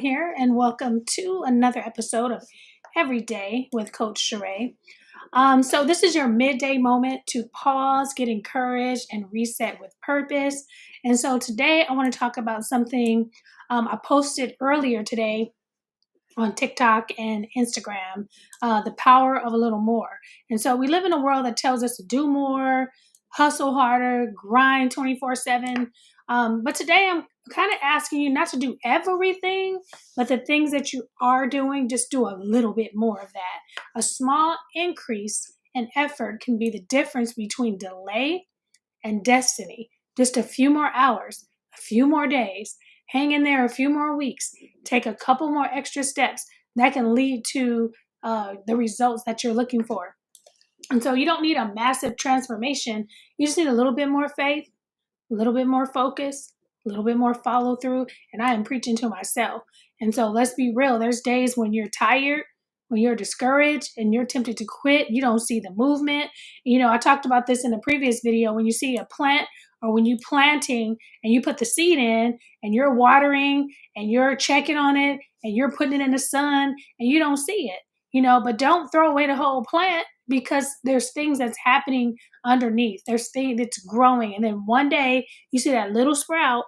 Here and welcome to another episode of Every Day with Coach Sherea. So this is your midday moment to pause, get encouraged, and reset with purpose. And so today I want to talk about something I posted earlier today on TikTok and Instagram, the power of a little more. And so we live in a world that tells us to do more, hustle harder, grind 24/7. But today I'm kind of asking you not to do everything, but the things that you are doing, just do a little bit more of that. A small increase in effort can be the difference between delay and destiny. Just a few more hours, a few more days, hang in there a few more weeks, take a couple more extra steps that can lead to the results that you're looking for. And so you don't need a massive transformation. You just need a little bit more faith, a little bit more focus, a little bit more follow through. And I am preaching to myself. And so let's be real. There's days when you're tired, when you're discouraged and you're tempted to quit. You don't see the movement. I talked about this in a previous video. When you see a plant or when you planting and you put the seed in and you're watering and you're checking on it and you're putting it in the sun and you don't see it, but don't throw away the whole plant because there's things that's happening underneath. There's things that's growing. And then one day you see that little sprout.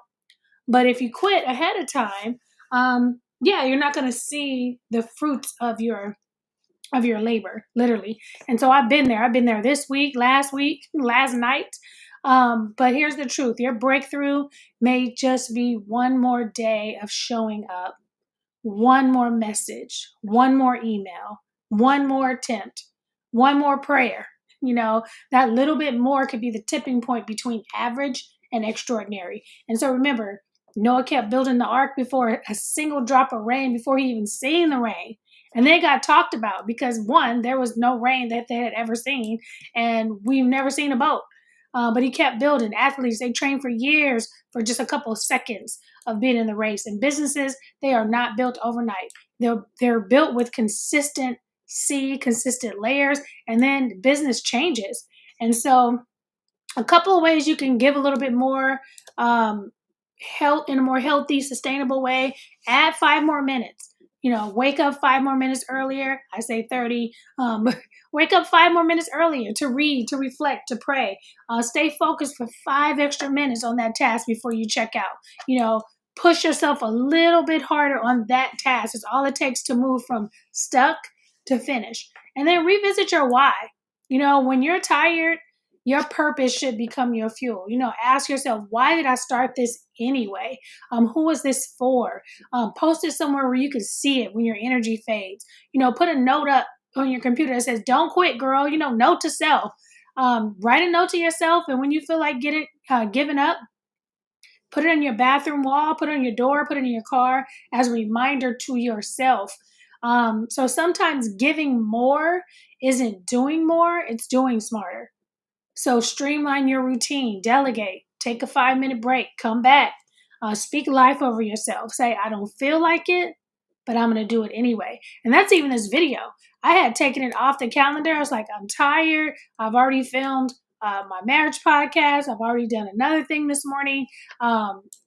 But if you quit ahead of time, you're not going to see the fruits of your labor, literally. And so I've been there. I've been there this week, last night. But here's the truth. Your breakthrough may just be one more day of showing up, one more message, one more email, one more attempt, one more prayer. That little bit more could be the tipping point between average and extraordinary. And so remember, Noah kept building the ark before a single drop of rain, before he even seen the rain. And they got talked about because, one, there was no rain that they had ever seen, and we've never seen a boat. But he kept building. Athletes, they train for years for just a couple of seconds of being in the race. And businesses, they are not built overnight. They're built with consistent layers, and then business changes. And so a couple of ways you can give a little bit more health in a more healthy, sustainable way. Add 5 more minutes. Wake up 5 more minutes earlier. I say 30. Wake up 5 more minutes earlier to read, to reflect, to pray. Stay focused for 5 extra minutes on that task before you check out. Push yourself a little bit harder on that task. It's all it takes to move from stuck to finish. And then revisit your why. When you're tired, your purpose should become your fuel. Ask yourself, why did I start this anyway? Who was this for? Post it somewhere where you can see it when your energy fades. Put a note up on your computer that says, don't quit, girl. Note to self. Write a note to yourself. And when you feel like giving up, put it on your bathroom wall, put it on your door, put it in your car as a reminder to yourself. So sometimes giving more isn't doing more, it's doing smarter. So streamline your routine, delegate, take a 5-minute break, come back, speak life over yourself. Say, I don't feel like it, but I'm going to do it anyway. And that's even this video. I had taken it off the calendar. I was like, I'm tired. I've already filmed my marriage podcast. I've already done another thing this morning,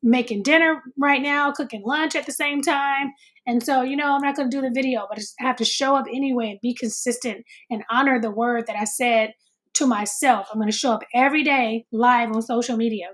making dinner right now, cooking lunch at the same time. And so, I'm not going to do the video, but I have to show up anyway and be consistent and honor the word that I said to myself. I'm going to show up every day live on social media.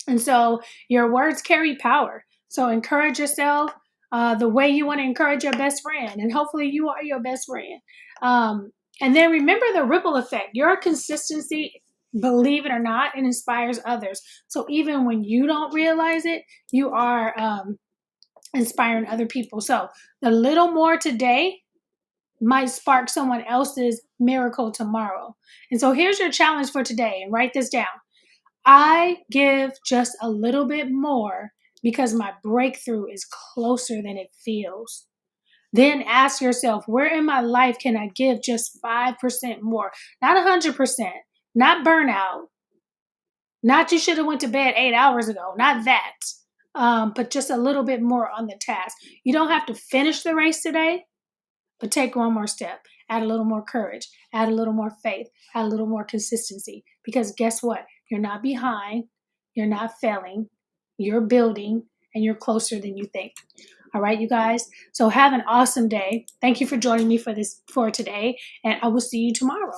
And so your words carry power. So encourage yourself the way you want to encourage your best friend. And hopefully you are your best friend. And then remember the ripple effect. Your consistency, believe it or not, it inspires others. So even when you don't realize it, you are inspiring other people. So the little more today might spark someone else's miracle tomorrow. And so here's your challenge for today, and write this down. I give just a little bit more because my breakthrough is closer than it feels. Then ask yourself, where in my life can I give just 5% more? Not 100%, not burnout, not you should have went to bed 8 hours ago, not that, but just a little bit more on the task. You don't have to finish the race today, but take one more step. Add a little more courage. Add a little more faith. Add a little more consistency. Because guess what? You're not behind. You're not failing. You're building, and you're closer than you think. All right, you guys. So have an awesome day. Thank you for joining me for today, and I will see you tomorrow.